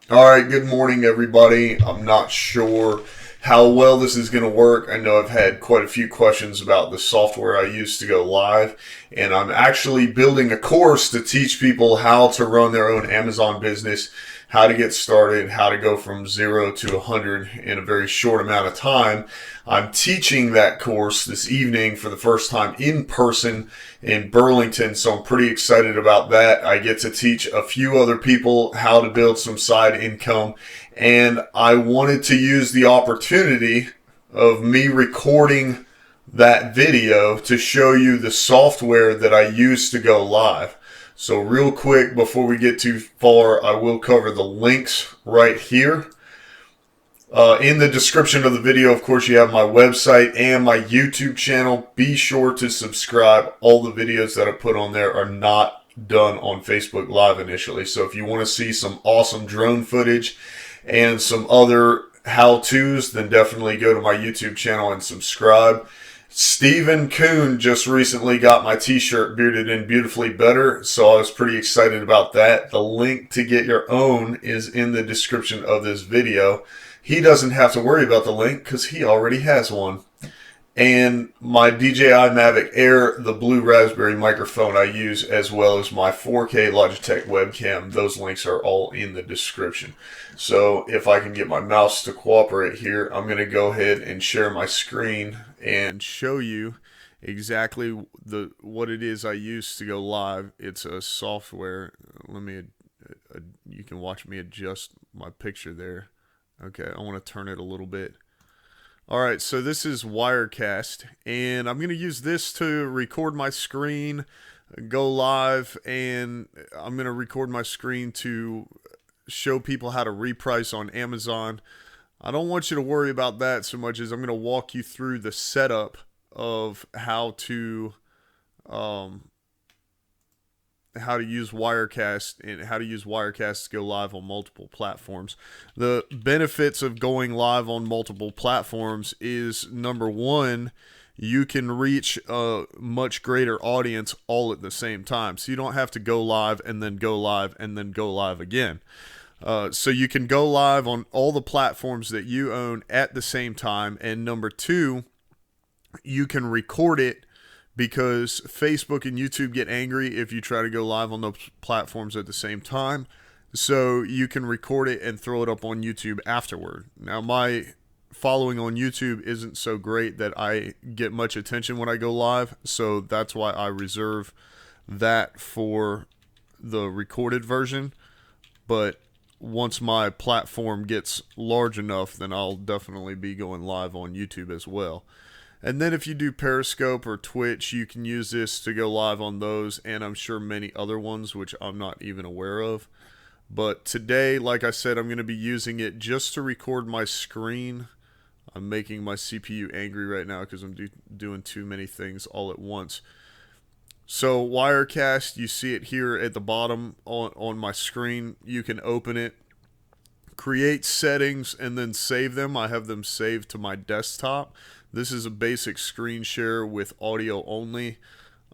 All right, good morning, everybody. I'm not sure how well this is going to work. I know I've had quite a few questions about the software I use to go live, and I'm actually building a course to teach people how to run their own Amazon business, how to get started, how to go from 0 to 100 in a very short amount of time. I'm teaching that course this evening for the first time in person in Burlington, so I'm pretty excited about that. I get to teach a few other people how to build some side income, and I wanted to use the opportunity of me recording that video to show you the software that I use to go live. So real quick, before we get too far, I will cover the links right here. In the description of the video, of course, you have my website and my YouTube channel. Be sure to subscribe. All the videos that I put on there are not done on Facebook Live initially. So if you want to see some awesome drone footage and some other how-tos, then definitely go to my YouTube channel and subscribe. Stephen Kuhn just recently got my t-shirt Bearded and Beautifully Better, so I was pretty excited about that. The link to get your own is in the description of this video. He doesn't have to worry about the link because he already has one. And my DJI Mavic Air, the blue raspberry microphone I use, as well as my 4K Logitech webcam, those links are all in the description. So if I can get my mouse to cooperate here, I'm going to go ahead and share my screen and show you exactly what it is I use to go live. It's a software. You can watch me adjust my picture there. Okay, I want to turn it a little bit. Alright, so this is Wirecast, and I'm going to use this to record my screen, go live, and I'm going to record my screen to show people how to reprice on Amazon. I don't want you to worry about that so much as I'm going to walk you through the setup of how to use Wirecast and how to use Wirecast to go live on multiple platforms. The benefits of going live on multiple platforms is, number one, you can reach a much greater audience all at the same time. So you don't have to go live and then go live and then go live again. So you can go live on all the platforms that you own at the same time. And number two, you can record it, because Facebook and YouTube get angry if you try to go live on those platforms at the same time. So you can record it and throw it up on YouTube afterward. Now, my following on YouTube isn't so great that I get much attention when I go live, so that's why I reserve that for the recorded version. But once my platform gets large enough, then I'll definitely be going live on YouTube as well. And then if you do Periscope or Twitch, you can use this to go live on those, and I'm sure many other ones, which I'm not even aware of. But today, like I said, I'm going to be using it just to record my screen. I'm making my CPU angry right now because I'm doing too many things all at once. So Wirecast, you see it here at the bottom on my screen. You can open it, create settings, and then save them. I have them saved to my desktop. This is a basic screen share with audio only.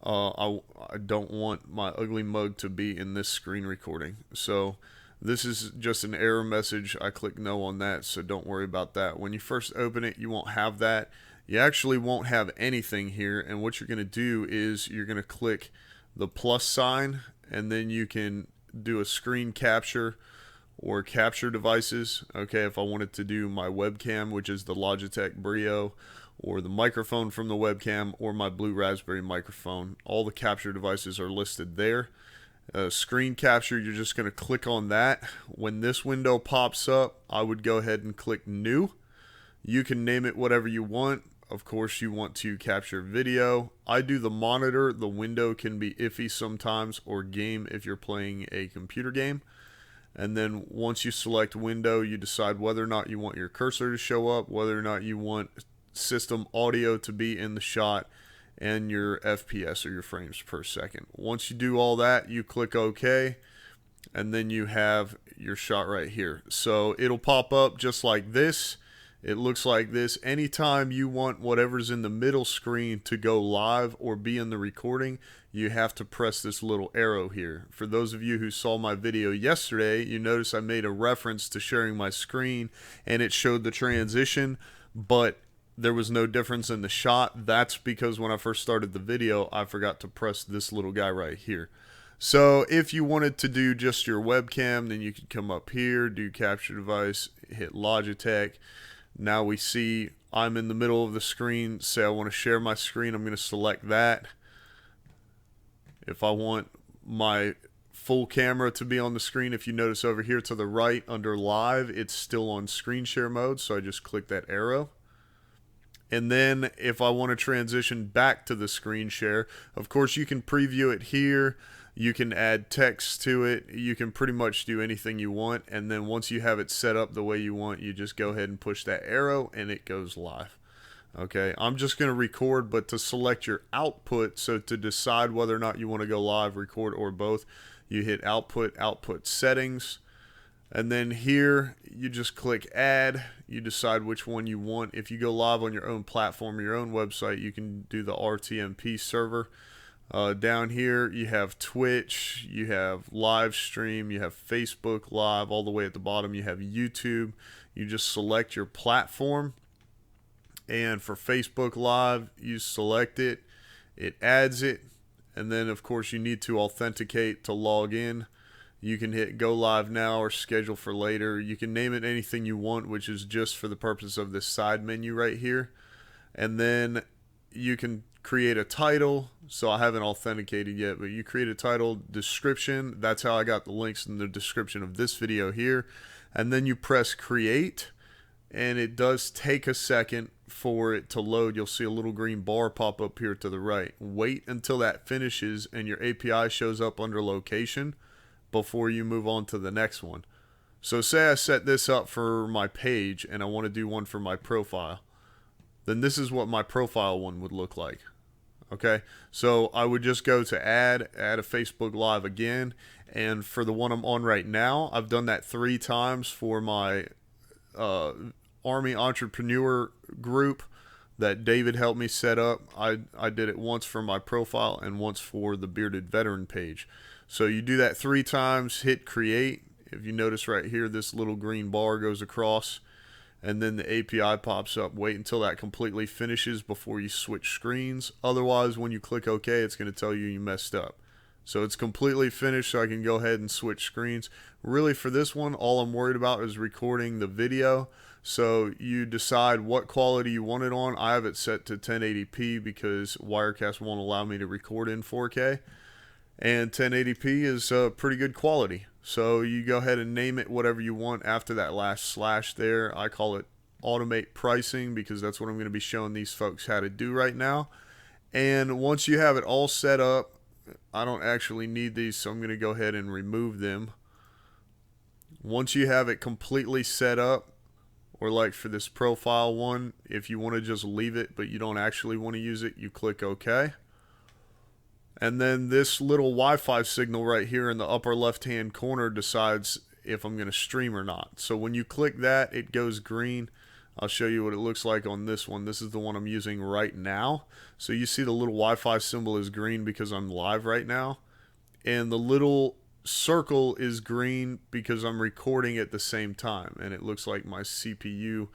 I don't want my ugly mug to be in this screen recording. So this is just an error message. I click no on that, so don't worry about that. When you first open it, you won't have that. You actually won't have anything here, and what you're going to do is you're going to click the plus sign, and then you can do a screen capture or capture devices. Okay, if I wanted to do my webcam, which is the Logitech Brio, or the microphone from the webcam, or my blue raspberry microphone, all the capture devices are listed there. Screen capture, you're just going to click on that. When this window pops up, I would go ahead and click new. You can name it whatever you want. Of course, you want to capture video. I do the monitor. The window can be iffy sometimes, or game if you're playing a computer game. And then once you select window, you decide whether or not you want your cursor to show up, whether or not you want system audio to be in the shot, and your FPS, or your frames per second. Once you do all that, you click OK, and then you have your shot right here. So it'll pop up just like this, It looks like this. Anytime you want whatever's in the middle screen to go live or be in the recording, you have to press this little arrow here. For those of you who saw my video yesterday, you notice I made a reference to sharing my screen and it showed the transition, but there was no difference in the shot. That's because when I first started the video, I forgot to press this little guy right here. So if you wanted to do just your webcam, then you could come up here, do capture device, hit Logitech. Now we see I'm in the middle of the screen. Say I want to share my screen, I'm going to select that. If I want my full camera to be on the screen, if you notice over here to the right under live, it's still on screen share mode, so I just click that arrow. And then if I want to transition back to the screen share, of course you can preview it here. You can add text to it. You can pretty much do anything you want. And then once you have it set up the way you want, you just go ahead and push that arrow and it goes live. Okay, I'm just going to record, but to select your output, so to decide whether or not you want to go live, record, or both, you hit output, output settings. And then here you just click add. You decide which one you want. If you go live on your own platform, your own website, you can do the RTMP server. Down here you have Twitch, you have live stream, you have Facebook Live. All the way at the bottom you have YouTube. You just select your platform, and for Facebook Live you select it, it adds it, and then of course you need to authenticate to log in. You can hit go live now or schedule for later. You can name it anything you want, which is just for the purpose of this side menu right here. And then you can create a title. So I haven't authenticated yet, but you create a title, description. That's how I got the links in the description of this video here. And then you press create, and it does take a second for it to load. You'll see a little green bar pop up here to the right. Wait until that finishes and your API shows up under location before you move on to the next one. So say I set this up for my page and I want to do one for my profile. Then this is what my profile one would look like. Okay, so I would just go to add a Facebook Live again, and for the one I'm on right now, I've done that 3 times for my Army Entrepreneur group that David helped me set up. I did it once for my profile and once for the Bearded Veteran page. So you do that 3 times, hit create. If you notice right here, this little green bar goes across, and then the API pops up. Wait until that completely finishes before you switch screens. Otherwise, when you click OK, it's going to tell you messed up. So it's completely finished, so I can go ahead and switch screens. Really, for this one, all I'm worried about is recording the video. So you decide what quality you want it on. I have it set to 1080p because Wirecast won't allow me to record in 4K. And 1080p is pretty good quality. So you go ahead and name it whatever you want after that last slash there. I call it automate pricing because that's what I'm going to be showing these folks how to do right now. And once you have it all set up, I don't actually need these, so I'm going to go ahead and remove them. Once you have it completely set up, or like for this profile one, if you want to just leave it but you don't actually want to use it, you click OK. And then this little Wi-Fi signal right here in the upper left hand corner decides if I'm going to stream or not. So when you click that, it goes green. I'll show you what it looks like on this one. This is the one I'm using right now. So you see the little Wi-Fi symbol is green because I'm live right now. And the little circle is green because I'm recording at the same time. And it looks like my CPU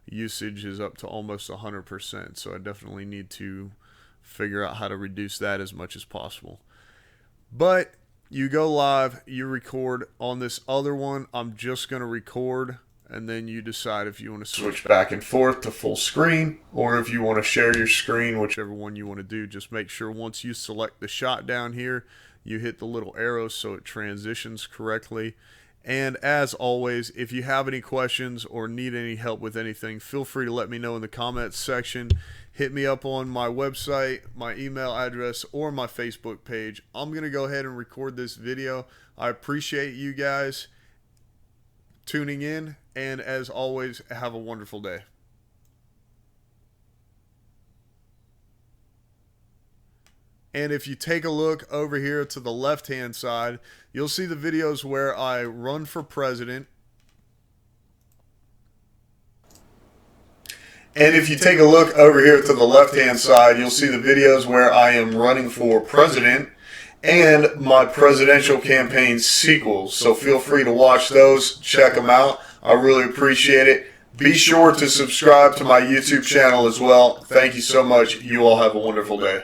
usage is up to almost 100%. So I definitely need to figure out how to reduce that as much as possible. But you go live, you record. On this other one, I'm just going to record, and then you decide if you want to switch back and forth to full screen or if you want to share your screen, whichever one you want to do. Just make sure once you select the shot down here, you hit the little arrow so it transitions correctly. And as always, if you have any questions or need any help with anything, feel free to let me know in the comments section. Hit me up on my website, my email address, or my Facebook page. I'm going to go ahead and record this video. I appreciate you guys tuning in, and as always, have a wonderful day. And if you take a look over here to the left-hand side, you'll see the videos where I run for president. And if you take a look over here to the left-hand side, you'll see the videos where I am running for president and my presidential campaign sequels. So feel free to watch those, check them out. I really appreciate it. Be sure to subscribe to my YouTube channel as well. Thank you so much. You all have a wonderful day.